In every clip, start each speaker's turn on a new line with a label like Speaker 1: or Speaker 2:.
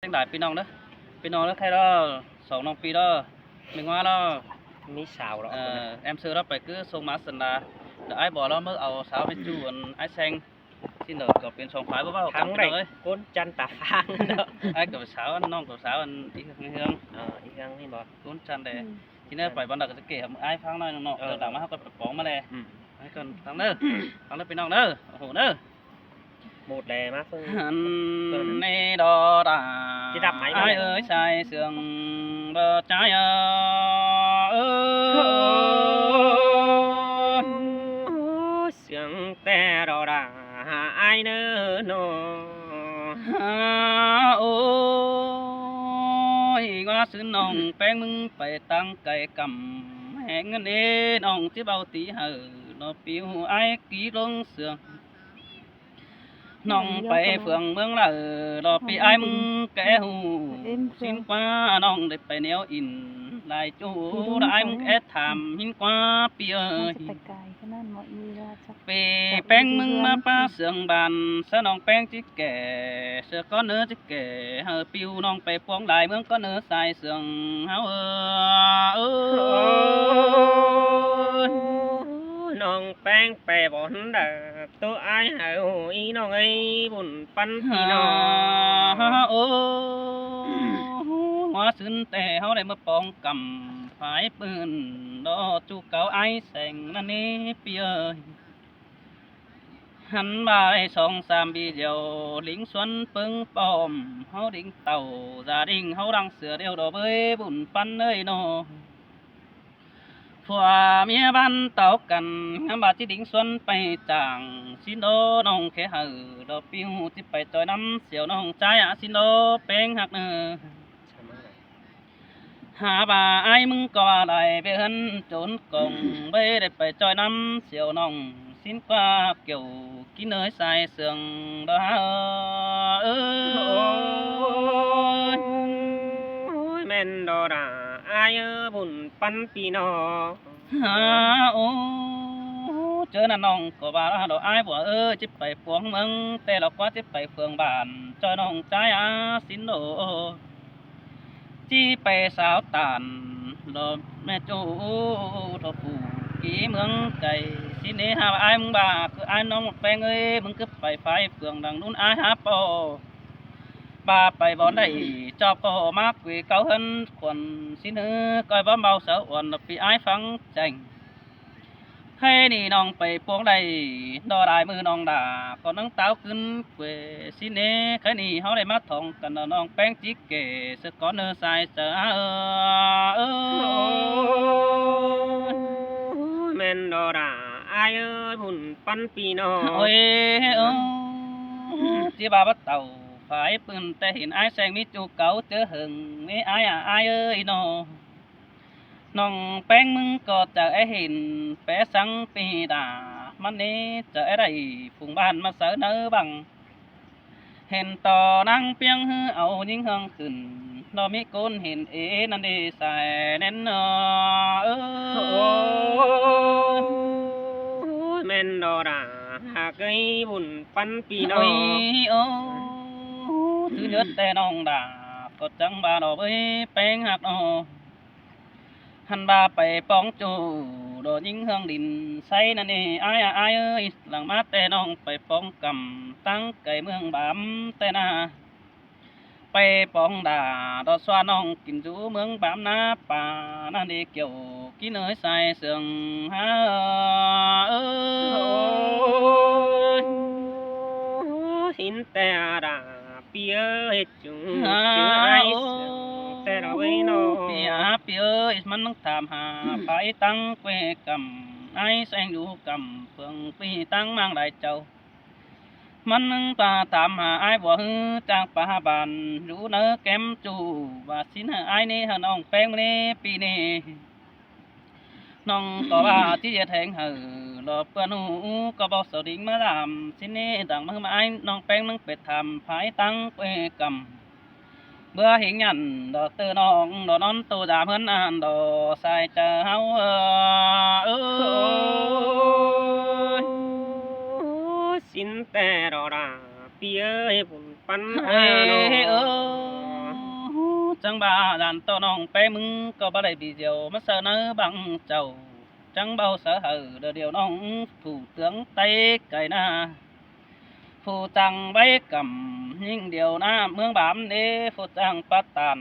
Speaker 1: Đánh đại pin nong đó thay đó sổ nong pi đó mình ngoa đó
Speaker 2: mi xào đó
Speaker 1: em xưa đó phải cứ sông má sần là ai bỏ đó mới ao sáo với chu còn ai xanh xin được gặp bên sông phái bao
Speaker 2: thắng này côn chăn tà phang đó
Speaker 1: ai gặp sáo nong gặp sáo ăn đi hương
Speaker 2: đi găng đi bọt
Speaker 1: côn chăn để chỉ nên phải ban đầu cái kể ai phang này nọ đảm bảo có bóng mà nè còn thằng nữa pin nong nữa hổ nữa
Speaker 2: một lè má
Speaker 1: phương này đó đã ai ơi sai sương bờ trái
Speaker 2: sương te đó đã ai nữa nó
Speaker 1: ôi qua xứ nòng bén mưng phải tăng cày cầm hẹn nên nòng chứ bao tí hở nó piu ai ký lông sương nongไปเฟืองเมืองละดอกปีไอ้มึงแกหูสิ้นกว่าน้องได้ไปแนวอินลายจูได้มึงแอดถามหินกว่าปีเอ้ยปีแป้งมึงมาป้าเสืองบานเสือน้องแป้งจิแก่เสือก็เนื้อจิแก่เฮอปิวน้องไปพวงลายเมืองก็เนื้อสายเสืองเฮา
Speaker 2: น้องแป้งไปบ่อนเด้อตัวไอ้หายอีน้องไอ้บุญปันพี่น้อง
Speaker 1: โอ้หัวซึ้นแต่เฮาได้มาป้องกำฝายปืนดอจูเก่าไอ้แสงนั่นนี่เปียหันมาได้2-3ปีเดียวลิงสวนปึงปอมเฮาดิ่งเต่าgia đìnhเฮาดังเสือเดียวดอกเอ้ยบุญปันเอ้ยน้อผัวเมียบ้านเต่ากันบาดที่ดิ่งสวนไปต่างสินโดน้องแค่หือดอกปิวที่ไปจอยน้ำเสียวน้องใจสินโดแป้งหักเนื้อหาบ่าไอ้มึงก็ได้ไปเห็นโจนกงไปได้ไปจอยน้ำเสียวน้องสินกว่าเกี่ยวกินเนยใส่เสืองดา
Speaker 2: แม่นดอดาไอ้บุญปันพี่น้อง
Speaker 1: โอ้เจอน่ะน้องก็ว่าดอกไอ้บัวจิไปพวงเมืองแต่เราก็จิไปเฟืองบ้านจอยน้องใจสินโดจีไปสาวตานรอแม่จูทอปูกี่เมืองไก่สิเนหาไอ้มึงบ้าคือไอ้น้องแปงเอ้ยมึงก็ไปไฟเฟืองดังนู้นไอ้หาปอบ้าไปบ่ได้จอบก็มากวีเก่าเฮินคนสิเนื้อก้อยบ่เบาเสาอ่อนปีไอ้ฟังจังให้นี่น้องไปพวงได้ดอได้มือน้องด่าก็น้องเต้าขึ้นเกวสิเน่แค่นี้เขาได้มาท่องกันน้องแป้งจิกเกสก้อนเนื้อใส่เสือ
Speaker 2: แม่นดอดาไอ้บุญปันพี่น้อง
Speaker 1: โอ้ยที่บ้าบัดเต่าฝ่ายปืนแต่เห็นไอ้แสงมีจูเก่าเจอหึงนี่ไอ้ไอ้เอ้ยน้องแป้งมึงก็จะเห็นแปะสังปีดามันนี้จะได้ฝูงบ้านมาเสนอบังเห็นต่อนั่งเปียงฮือเอายิ่งเฮงขึ้นเรามีก้นเห็นนั่นดีใส่แน่น
Speaker 2: แม่นดอดาหากไอ้บุญปันพี่น้อง
Speaker 1: ถือเลือดแต่น้องด่าก็จังบาดอกเอ้ยแป้งหักหันบาไปป้องจูโดนยิงเฮืองดินใส่นั่นนี่ไอ้เอ้ยหลังมาแต่น้องไปป้องกำตั้งไก่เมืองบามแต่นาไปป้องด่าดอสวาน้องกินจูเมืองบามนาป่านั่นนี่เกี่ยวกินเอ้ยใส่เสืองฮา
Speaker 2: หินแต่ดาเปียเฮ็ดจุงชื่อไอ้แต่เราไว้นอ
Speaker 1: เปียเอ้ยมันต้องถามหาไปตั้งเกวกำไอ้แสงอยู่กำเฟืองปีตั้งมั่งได้เจ้ามันนึงตาตามหาไอ้บ่ฮือจางป่าบานรู้เนื้อแก้มจูว่าสินไอ้นี่หน้องแป้งนี่ปีนี้น้องก็ว่าที่จะแทงหือหลบเพื่อนหูก็บอกสดิ่งมาดามสินนี่ดังมือมาไอ้น้องแป้งนึงเป็ดทำภายตั้งเกวกำเบื่อเห็นยันดอกเตอน้องดอกนอนตัวดาเพื่อนอ่านดอกใส่เจอเฮา
Speaker 2: สินแต่ดอดาเปียบุญปัน
Speaker 1: เอ้ จังบาดานต่อน้องไปมึงก็บ่ได้บีเดียวมาเสนอบังเจ้าจังเบาเสอเดี๋ยวน้องผู้เตืองไตไก่หน้าผู้จังใบกำยิ่งเดียวหน้าเมืองบามเด้ผู้จังปัตตัน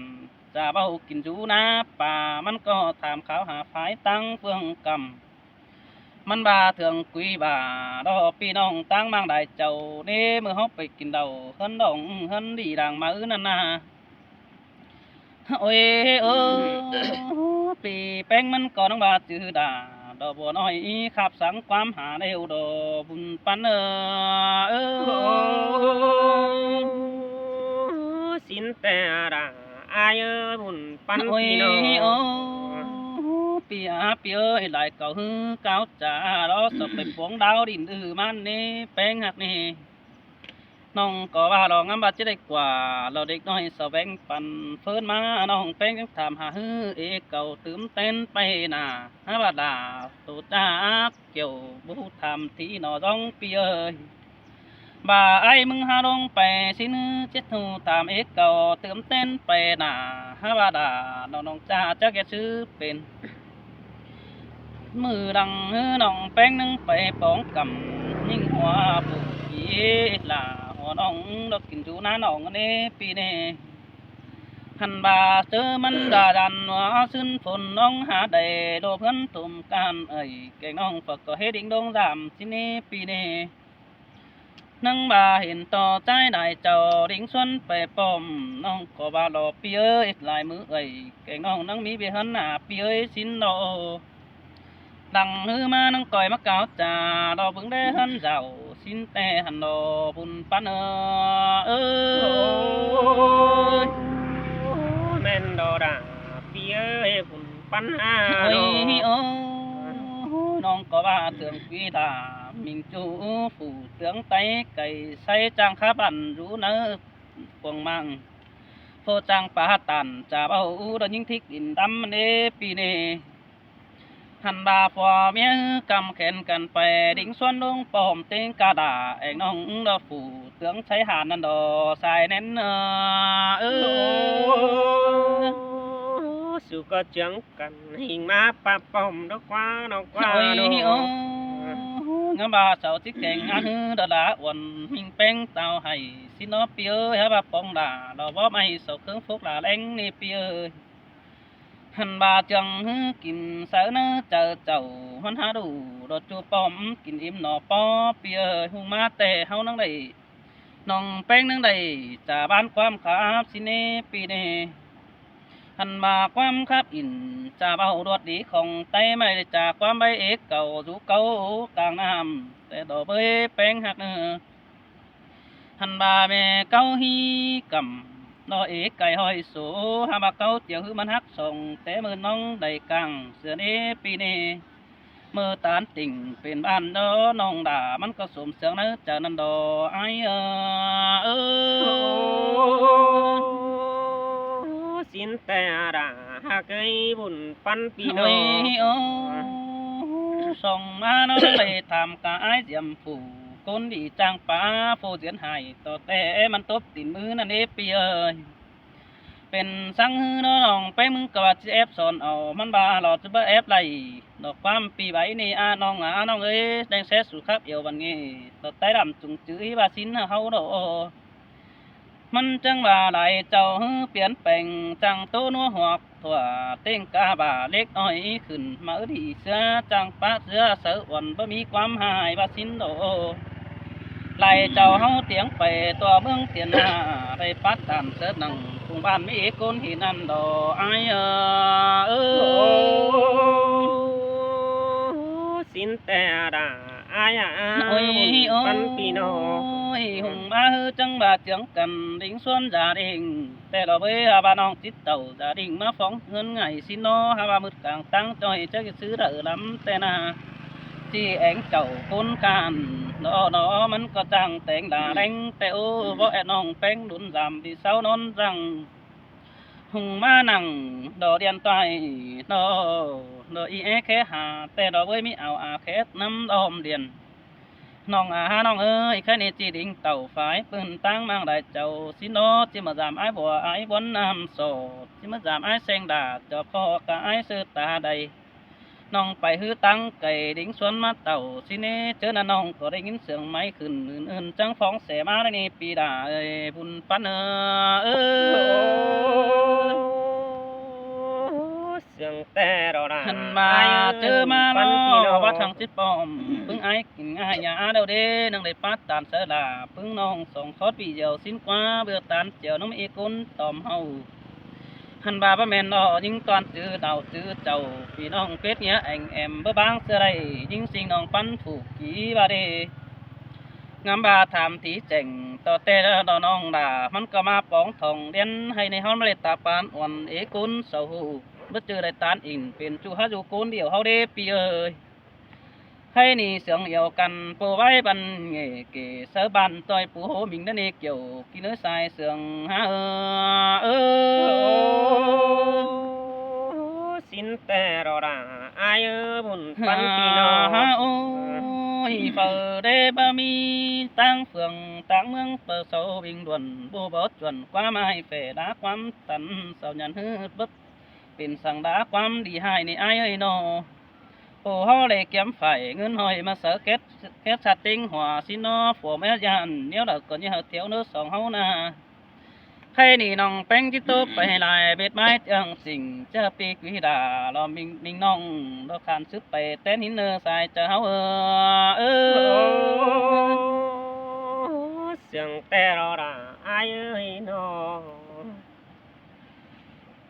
Speaker 1: จะเบากินจูนาป่ามันก็ถามเขาหาภายตั้งเฟืองกำมันบาเถืองกุยบาดอพี่น้องตั้งมังได้เจ้าเด้เมื่อเฮาไปกินเดาเฮินดองเฮินดีดังมานั่นน่ะโอ้ยเออปีแป้งมันก็น้องบาจือดาดอกบัวน้อยขับสังความหาเดียวดอบุญปันเออ
Speaker 2: สินแต่ราอายบุญปัน
Speaker 1: โอ้ย
Speaker 2: พี่น้อง
Speaker 1: โอ้ปีอาปีเอ้ยหลายเก่าฮือเก่าจ่าเราสบไปปวงดาวดินมันนี่แป้งหักนี่น้องก็ว่าเรางามบาดจะได้กว่าเราเด็กน้อยสแวงปันเฟินมาน้องแป้งยังถามหาฮือเอเก่าตื่มเต้นไปน่ะฮาบาดาตูจ้าเกี่ยวบูทำที่นอร้องปีเอ้ยบ่าไอ้มึงหาลงไปสินเจ็ดหูตามเอกเก่าตื่มเต้นไปน่ะฮาบาดาน้องจ้าจะแกซื้อเป็นมือดังฮือน้องแป้งนึงไปป้องกำยิ่งหัวผู้ยีลาหัวน้องดอกกินจูน้าน้องนี่ปีนี้หันบาเจอมันดาดันว่าซึนฝนน้องหาได้โดเพื่อนตุ่มกันเอ่ยแกงน้องฝักก็เฮ็ดดิ่งดงดำสินี้ปีนี้นั่งบาเห็นต่อใจได้เจ้าดิ่งชวนไปป้อมน้องก็บาหลอปีเอ้ยลายมือเอ่ยแกงน้องนั่งมีเบียหันหน้าปีเอ้ยสินโนดังฮือมานังก่อยมะกาวจ่าดอกบึงได้หันเจ้าสินแต่หันดอบุญปันเอ้ย
Speaker 2: แม่นดอดาพี่เอ้ยบุญปันหา
Speaker 1: โอ้
Speaker 2: น้
Speaker 1: ย
Speaker 2: อง
Speaker 1: โอ้น้องก็ว่าเตืองกีตามิงจูผู้เตืองไตไก่ใส่จางขาบันรู้เนอปวงมังโพจางปาตันจะเอาดยิ่งทิกดินดำมันเอปีเนหันบาพอเมียกำแขนกันไปดิ่งส่วนลงปอมเต็งกาดาเองน้องดอผู้เตืองใช้หานันดอสายเน้น
Speaker 2: สุก็จังกันหิงมาปะป้อมดอกว่าดอกว่า
Speaker 1: โอ้ย
Speaker 2: น้อง
Speaker 1: โอ้งาบาเสาที่แก่งอันฮือดาดาอ่อนมิงแป้งเตาให้สินอเปียฮะบาปองดาเราบ่ไม่เสาเครื่องฟุกลาแรงนี่เปียหันบาจังฮือกินเสาเนอเจอเจ้าหันหาดูรถจูปอมกินอิ่มหนอปอเปียหุงมาแต่เฮานังได้น้องแป้งนังได้จ่าบ้านความขาบสิเนปีเนหันมาความคับอินจะเบาดวดดีของไตไม่ได้จากความใบเอกเก่าสู่เก่ากลางน้ำแต่ดอกเบยแป้งหักเนื้อหันบาแม่เก่าฮีกำดอกเอกไก่หอยสูหาบาเก่าเจียวหือมันหักส่งแต่มือน้องได้กังเสือนี้ปีนี้เมื่อตานติ่งเป็นบ้านดอน้องด่ามันก็สมเสียงเนื้อจากนั้นดอไอ
Speaker 2: สินแต่ราหากเอ้ยบุญปันพี่น้
Speaker 1: โอ้
Speaker 2: อย ง
Speaker 1: โอ้ส่งมาน้องเลยทำกายเสียมผูคนดีจังป้าโฟเสียนหายต่อแต่มันตบตินมือนั่นเอปีเอ้ยเป็นสังหือน้องไปมึงก็ว่าจะแอบสอนเอามันบาหลอดจะบ่แอบไรดอกความปีใบนี่น้องน้องเอ้ยแดงแซ่สุครับเอววันนี้ต่อแต่ดำจุงจื้อว่าสินเฮาโดมันจังว่าไหลเจ้าเปลี่ยนแปลงจังโตนัวหอกถั่วเต้งกาบาเล็กน้อยขึ้นมาดีเสือจังปะเสือเสืออ่อนบ่มีความหายว่าสินโดไหลเจ้าเฮาเตียงไปตัวเมืองเตียนหน้าได้ปัดตามเสือหนังกรุงบ้านมีคนหินันดอไอ
Speaker 2: สินแต่ราอายบุญปันพี่น้อง
Speaker 1: หงมาจังบาเจียงกันดิ่งส่วนgia đìnhแต่เราไปหาบ้านน้องติดเต่าgia đìnhมาฟ้องเงินไงสิโนหาบ้านมืดกลางตั้งจอยจะซื้อเด้อลำแต่นาที่แองเจ้าคนกันนอมันก็จังแต่งด่าแรงแต่โอ้บ่แอน้องแป้งดุนจำที่เสานอนจังหงมานั่งดอเดียนต้อยดออีแค่หาแต่ดอกเว้ยมีเอาอาแค่น้ำดอมเดียน น้องน้องเอ้ยแค่นี้จีดิ่งเต่าฝายปืนตั้งมังได้เจ้าสิโนจิมาจามไอ้บัวไอ้บนน้ำโสดจิมาจามไอ้เสงดาเจ้าพ่อกะไอ้ซื้อตาใดน้องไปฮื้อตั้งไก่ดิ่งสวนมาเต่าสิเนเจอหน้าน้องก็ได้ยินเสียงไม้ขึ้นอื่นๆจังฟ้องเสมาได้นี่ปีดาเอ้ยบุญปันเอ้ย
Speaker 2: เสียงแต่เราด่า
Speaker 1: หันมาเจอมา
Speaker 2: ปั
Speaker 1: ล้
Speaker 2: นพี่น้
Speaker 1: อ
Speaker 2: อง
Speaker 1: ว่าทางจิตปอมพึ่งไอ้กินง่ายยาเดาเด้นังได้ปัดตามเสดาพึ่งน้องส่งทอดปีเดียวสิ้นกว่าเบื่อตานเจียวน้ำอีกุนตอมเฮาหันบาบ่แม่นอ้อยิงตอนจื้อดาวจื้อเจ้าพี่น้องเป็ดเนี้ยแองแอมบ่บางเสื้อไรยิงสิงน้องปันผูกกี่บาเดงามบาถามตีแจ่งต่อแต่ดอน้องด่ามันก็มาปองทองเรียนให้ในห้องเมล็ดตาปานอ่อนเอกุนเสาหูบ่เจอได้ตานอินเป็นจูฮาจูกุนเดียวเฮาเด้ปีเอ้ยให้นี่เสียงเดียวกันปูไว้บันเงเกเสอบันต่อยปูโหมิงนั่นเองเกี่ยวกินเนื้อสายเสียงฮาเออ
Speaker 2: สินแต่เราด่าอายบุญปันพี่น้อง
Speaker 1: โอ้ยเฝ้าได้บ่มีตั้งเฟืองตั้งเมืองเปิดเสาวิ่งด่วนบ่บ่จวนความหมายเฟดาความตันเสายันฮืดบึบเป็นสังดาความดีให้ในอายเอ้ยนอโอ้เฮาเลยเก็บไฟเงินหอยมาเสือเก็ตสัตว์ติงหัวสินอผัวแม่ยันเดี๋ยวเราก็ยังเที่ยวเนื้อสองเฮานะให้นี่น้องแป้งจิตตกไปลายเบ็ดไม้เตียงสิ่งเจอปีกวิดาเรามิงน้องเราขานซึบไปเต้นหินเนื้อสายเจอเฮาเออ
Speaker 2: เสียงแต่เราด่าอายน้อง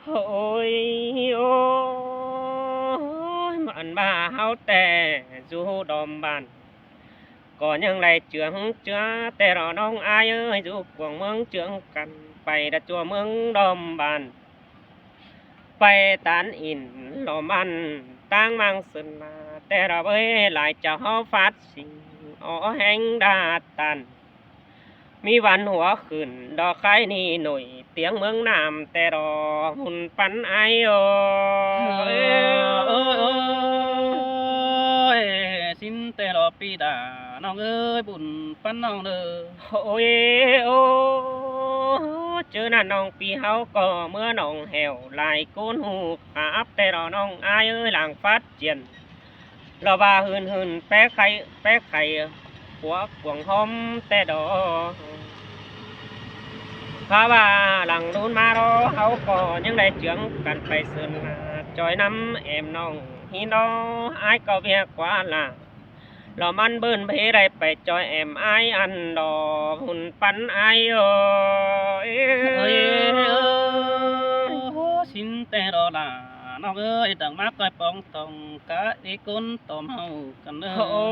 Speaker 2: โอ้ยโอ้ยมันบ้าเฮาแต่จูดอมบ้านก็ยังไรเจืองเจือแต่เราน้องอายจูกวงเมืองเจืองกันไปดัจัวเมืองดอมบ้านไปตานอินหลอมันตั้งมังสนาแต่เราเอ้ยหลายเจ้าเฮาฟาดสิงอ๋อแห่งดาตันมีวันหัวขึ้นดอกไข่นี่หน่อยเตียงเมืองน้ำแต่รอหุ่นปันไอโอ
Speaker 1: เอ้ยสินแต่รอปีดาน้องเอ้ยบุญปันน้องเด้อ
Speaker 2: โอ้ยโอ้เจอหน้าน้องปีเฮาก็เมื่อน้องแหวลายโกนหูขาบแต่รอน้องอายหลังฟัดเจียนเราบาหืนแป๊กไข่หัวกวงหอมแต่ดอพาว่าหลังนู้นมารอเฮาก็ยังได้เจืองกันไปเสินจอยน้ำแอมน้องฮีน้องอายก็เวียกว่าล่ะเรามันเบิ้นเพได้ไปจอยแอมอายอันดอหุ่นปันอายโอ้ย
Speaker 1: เอ้ยสินแต่รอลาน้องเอ้ยดังมากก้อยปองตองกะดีกุนตอมเฮากันเด้อ
Speaker 2: โอ้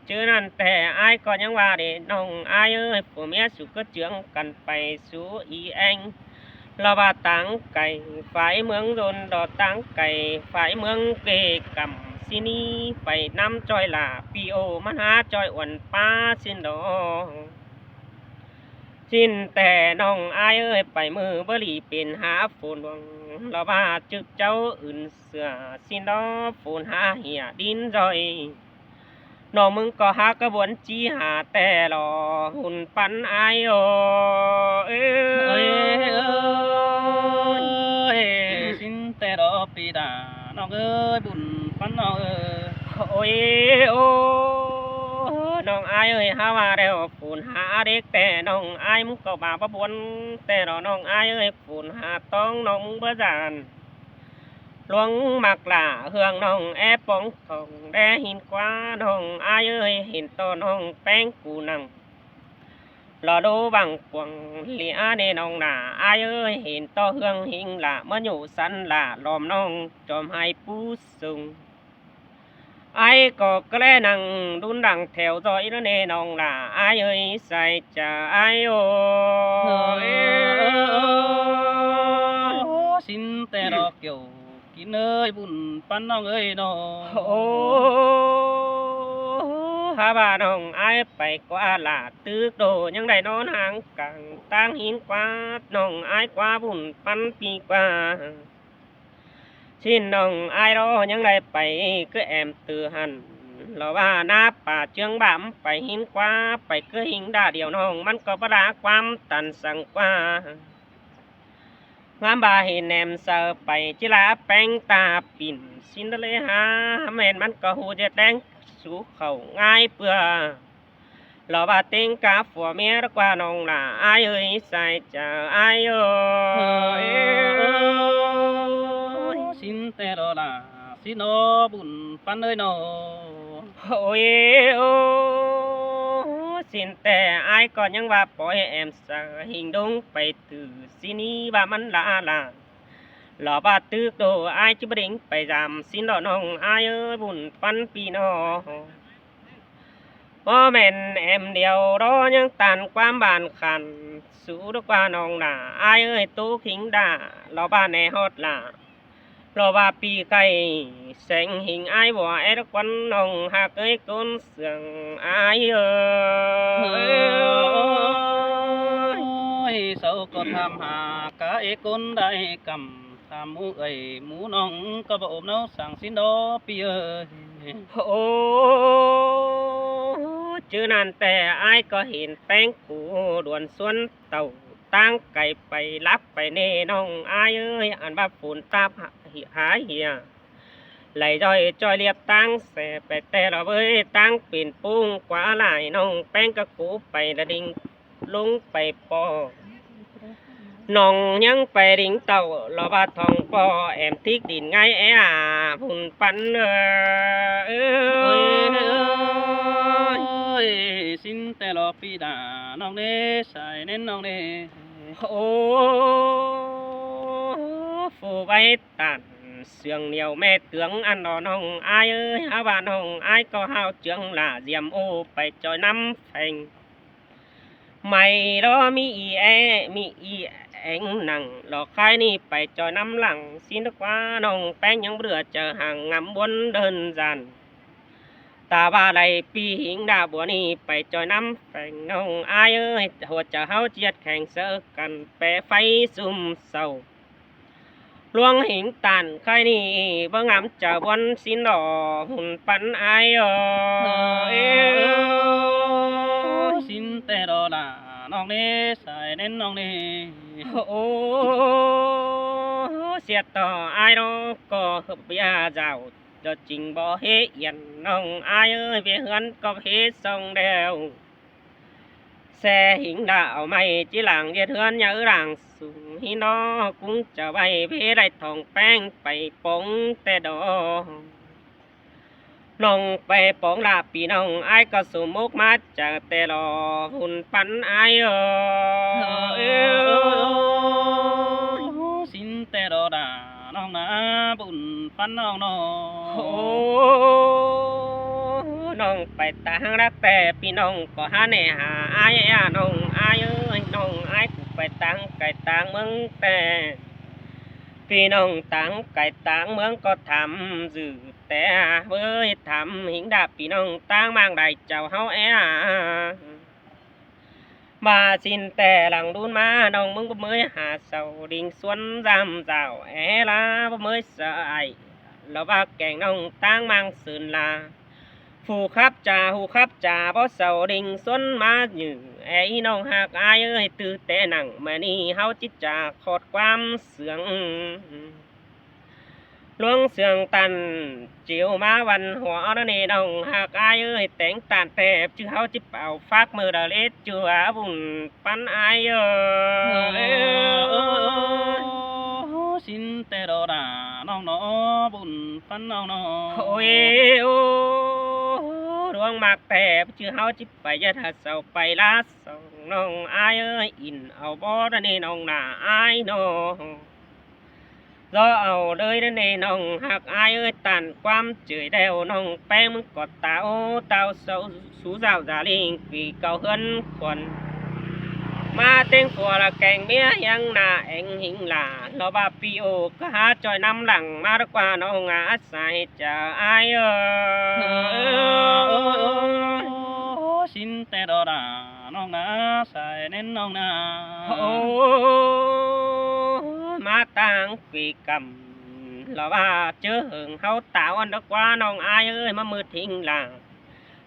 Speaker 2: เจอนั่นแต่อายก็ยังว่าเด้น้องอายผัวเมียสุก็เจืองกันไปสู่อีแองเราว่าตังไก่ฝ่ายเมืองโดนดอตังไก่ฝ่ายเมืองเกกำสินีไปน้ำจอยล่าปีโอมันหาจอยอ่วนป้าสินดองสินแต่น้องอายไปมือบรีเป็นหาฝนวังเราว่าจึกเจ้าอื่นเสือสินดอฝนหาเหียดินจอยน้องมึงก็หากระบวนจีหาแต่รอหุ่นปันอายโอเอ้
Speaker 1: เอ้ย
Speaker 2: ย
Speaker 1: เอ้ยสินแต่รอปีดาน้องเอ้ยบุญปันน้องเอ้ย
Speaker 2: โอ้ยโอ้น้องอายหาว่าแล้วฝนหาเด็กแต่น้องอายมึงก็บาประบวนแต่รอน้องอายฝนหาต้องน้องเบื่อจานหลวงมักหล่าเฮืองน้องแอบปองทองแดหินกว่าน้องอายเห็นตัวน้องแป้งกูนังรอดูบังกวงเหลียเนน้องหน้าอายเห็นตัวเฮืองหิงละเมื่ออยู่สันละล้อมน้องจอมให้ผู้สูงไอ้ก็กล้นังดุนดังแถวจอยแล้วเนน้องล่ะไอ้ใส่จะไอ้โอ
Speaker 1: เอ้ยสินแต่รอเกี่ยวกินเอ้ยบุญปันน้องเอ้ยน้อง
Speaker 2: โอ้ฮาบาน้องไอ้ไปกว่าล่ะตึกโดยังได้นอนห่างกังตั้งหินกว่าน้องไอ้กว่าบุญปันปีกว่าชินน้องไอ้รอยังได้ไปก็แอมตือหัน เราว่าหน้าป่าเจืองบ่ำไปหินกว่าไปเกยหิงด่าเดียวน้องมันก็ประดาความตันสังกว่างามบาเห็นแนมเสอไปจิลาแป้งตาปิ่นสินเลยหาแม่นมันก็หูจะแดงสู่เขาง่ายเปื่อเราว่าเต็งกาฝัวเมียรักว่าน้องหล่าอายเอ้ยใส่เจะอายเอ้ย
Speaker 1: สินแต่รอลาสิโนบุญปันเอ้ยโน
Speaker 2: โอ้ยโอ้สินแต่อายก็ยังว่าปล่อยแอมสาหิงดงไปตื่อสินี้ว่ามันลาลาหล่อว่าตึกโดอายจิบดิ่งไปจำสินดอน้องอายเอ้ยบุญปันปีนอบ่แม่นแอมเดียวรอยังตันความบานขันสู้ดกว่าน้องหล่าอายเอ้ยตู้ขิงด่าหล่อบ้านแน่ฮอดล่ะรอว่าปีไก่แสงหิงอายบ่แอดควันน้องหากเอ้ยก้นเสียงอายเอ้ย
Speaker 1: เสาก็ทำหากะเอกุนได้กำทำมูเอ้ยหมูน้องก็บ่อบเนาสั่งสินโดปีเอ้ย
Speaker 2: โอ้จื้อนั่นแต่อายก็เห็นแป้งกูด่วนสวนเต่าตั้งไก่ไปรับไปเน่น้องอายเอ้ยอันว่าฝุ่นตาหาเหียไหลจอยเรียบตั้งแสไปแต่เราเว้ยตั้งปีนปุ้งกว่าหลายน้องแป้งก็กูไประดิ่งลงไปปอน้องยังไปดิ่งเต่าเราว่าทองปอแอมทิกดินไงแอฝุ่นปัน
Speaker 1: เอ้ยสินแต่รอปีดาน้องเด้ใส่เน้นน้องเด้
Speaker 2: โอ้ฟูไว้ตันเสียงเหนียวแม่เตืองอันนอน้องอายเอ้ยหาว่าน้องอายก็ห้าวเจืองล่าเสียมโอไปจอยน้ำแฝงไม่รอมีอีแองหนังหลอกคายนี่ไปจอยน้ำหลังสินกว่าน้องแป้งยังเบื่อเจอห่างงำบนเดินจันตาว่าใดปีหิงดาบัวนี่ไปจอยน้ำแฝงน้องอายเอ้ยหัวจะเฮาเจียดแข่งเสือกันแปะไฟซุ่มเศร้าลวงหิงตันใครนี่บ่งามจะบนสินดอหุ่นปันอายเอ้ย
Speaker 1: สินแต่รอลาน้องเด้ใส่เน้นน้องเด้
Speaker 2: โอ้เสียต่ออายน้องก็ฮึบยาเจ้าเจะจริงบ่เฮียนน้องอายเอ้ยเวียเฮือนก็เฮ็ดทรงเดียวแซ่หิงดาวไม่จีหลังเวียเฮือนยาหลังสูงหินอกุ้งจะไว้เพได้ทองแป้งไปปงแต่ดอน้องไปปองลาปีน้องอายก็สมมุกมาจากแต่รอหุ่นปันอายเอ้ย
Speaker 1: สินแต่รอดาน้องนาบุญปันน้องน้อ
Speaker 2: โอ้น้องไปตางรักแต่พี่น้องก็หาแน่หาอายน้องอายเอ้ยน้องอายกูไปตางไก่ตางเมืองแต่พี่น้องตางไก่ตางเมืองก็ทำสื่อแต่เว้ยทำหิงดาบพี่น้องตางmang đạiเจ้าเฮามาสินแต่หลังดูนมาน้องมึงบ่เมยหาเสาดิ่งสวนรำเจ้าลาบ่เมยเสยแล้วว่าแกงน้องตางmangสื่นลาผู้ครับจ่าผู้ครับจ่าบ่เสาดิ่งสวนมาอยู่น้องหากอายเอ้ยตื้อแต่หนังมานี่เฮาจิตจาขอดความเสื่องลวงเสื่องตันจิวมาวันหัวนั่นนี่น้องหากอายเอ้ยแต่งตานแทบชื่อเฮาจิเป่าฟากมือดาเล็ดจัวบุญปันอาย
Speaker 1: สินแต่รอดาน้องน้อบุญปันน้องน้อ
Speaker 2: โอ้ยโอ้ดวงมากแทบชื่อเฮาจิไปยะทัดเสาไปลาสองน้องอายเอ้ยอินเอาบ่นั่นนี่น้องหน้าอายน้องรอเอาเลยนั่นนี่น้องหักอายเอ้ยตันความเจือยแดวน้องแป้งมึงกอดเต้าเสาสู้เจ้าจาลิงปีเก่าเฮือนคนมาเต็งตัวละแกงเมียยังหน้าเอ็งหิงหลาเราบาปีโอก็หาจอยน้ำหลังมาดีกว่าน้องอาศัยจะอาย
Speaker 1: สินแต่รอดาน้องนาใส่เน้นน้องนา
Speaker 2: โอ้มาตั้งปีก là ba chớ hưởng hao tạo ăn được qua nong ai ơi mà mưa thình làng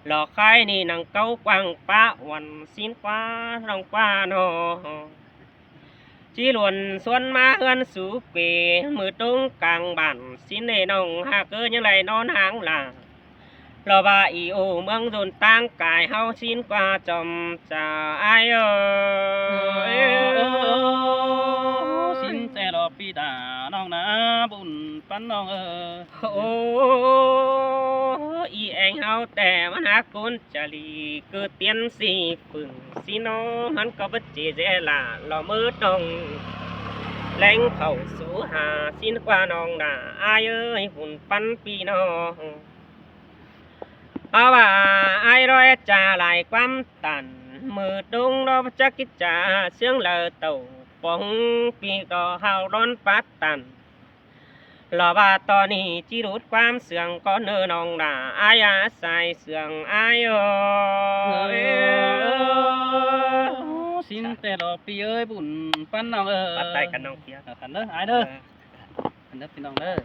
Speaker 2: lò khai ni nàng câu quang pa hoàn xin qua nong qua nó chỉ luôn xuân má hơn sú quê mưa đông càng bản xin để nong hạ cơ như này non hàng làng lò ba ý ô mương dồn tang cài hao xin qua chồng chả ai ơi
Speaker 1: xin xe lò pi đà nong na bùn pan nong
Speaker 2: ô ý anh hao tè mà hát côn chả lì cứ tiến si phừng xin nó hắn có bất chỉ dễ là lò mưa đông lãnh khẩu số hà xin qua nong đà ai ơi hùn pan pi nó bà ai rồi trả lại quan tàn mưa đông đó chắc cái trả sướng lờ tàu bóng pi có hào đón phát tàn lò bà to ni chỉ đốt quan sương có nơ nong đà ai sai sương ai ơi
Speaker 1: xin xe lò pi ơi bùn pan nong
Speaker 2: bắt tay cả nong kia
Speaker 1: thành đó ai đó thành đó pi nong đó